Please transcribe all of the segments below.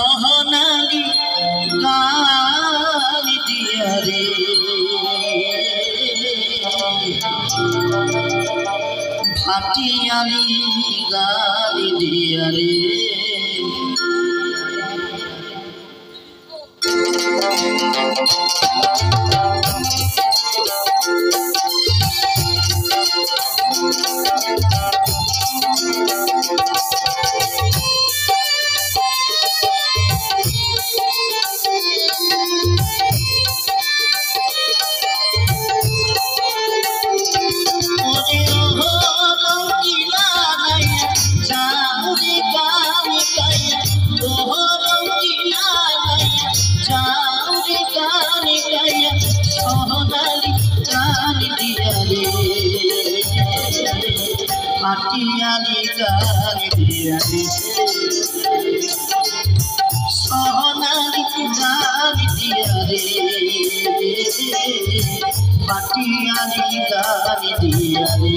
সোনালি গান দিয়া রে ভাটিয়ালি গান দিয়া রে ভাটিয়ালি গান দিয়া রে সোনালি গান দিয়া রে ভাটিয়ালি গান দিয়া রে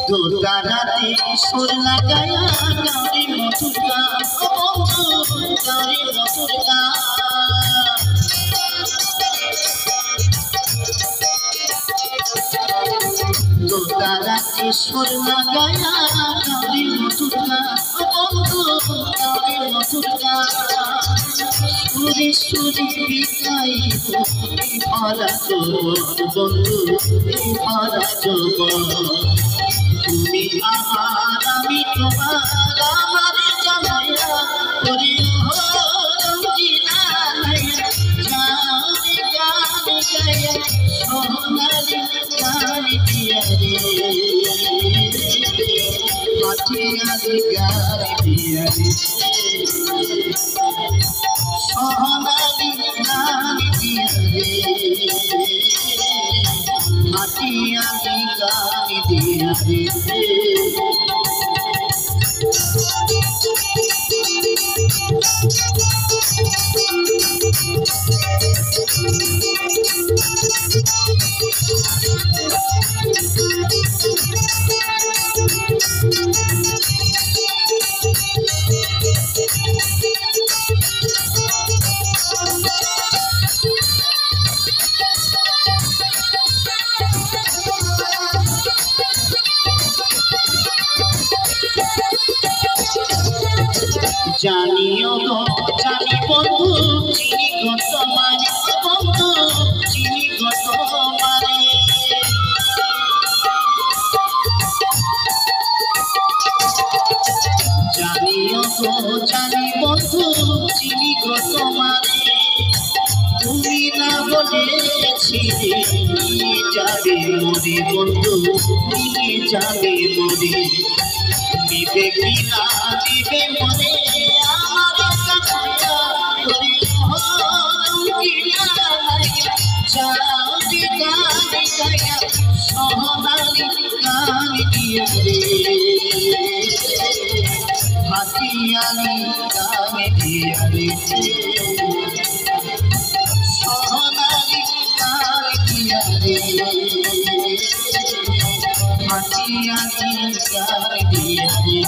দোতারাতে সুর লাগায়া গাউরি মধুর গান ও বন্ধু গাউরি মধুর গান দোতারাতে সুর লাগায়া গাউরি মধুর গান ও বন্ধু গাউরি মধুর গান সুরে সুরে বিকাইব ভরা জীবন বন্ধু ভরা জীবন তুমি আমার আমি তোমার আমার জামাইয়া করি রঞ্জিনা যাও রে গান গায়া সোনালি গান দিয়া রে ভাটিয়ালি গান দিয়া রে সোনালি গান দিয়া রে ভাটিয়ালি গান দিয়া রে জানিও গো জানি বন্ধু চিনি গো তোমারে বন্ধু চিনি গো তোমারে জানিও গো জানি বন্ধু চিনি গো তোমারে তুমি না বলেছিলে নিয়ে যাবে মরে বন্ধু নিয়ে যাবে মরে দিবে কি না দিবে মরে আমার কাছে করি রঞ্জিনা যাও রে গান গায়া সোনালি গান দিয়া রে ভাটিয়ালি গান দিয়া রে সোনালি গান দিয়া রে ভাটিয়ালি গান দিয়া রে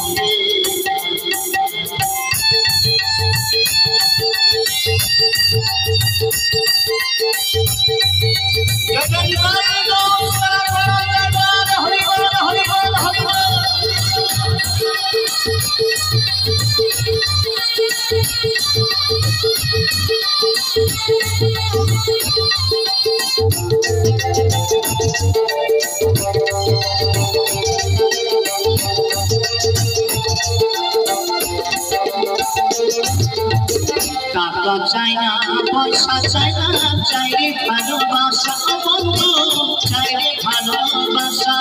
টাকা চাই না পয়সা চাই না চাই রে ভালোবাসা বন্ধু চাই রে ভালোবাসা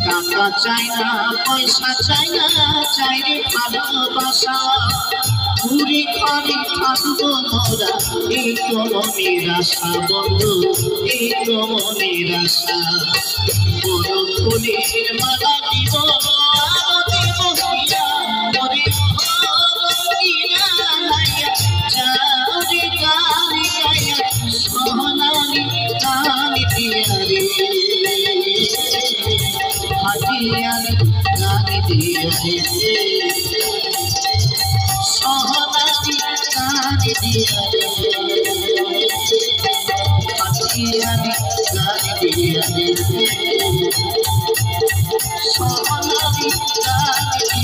টাকা চাই না পয়সা চাই না চাই রে ভালোবাসা ঘুরি ঘরে থাকবো মোরা এই তো মনের আশা বন্ধু এই তো মনের আশা বড় ফুলের মালা দিব দিব হিয়া মরে রঙিনা লাইয়া চারি গানি গাইয়া সোনালি গানি দিয়া রে হাজিয়ালি গানি দিয়া রে সোনালি গানি দিয়া রে হাজিয়ালি গানি দিয়া রে সোনালি গানি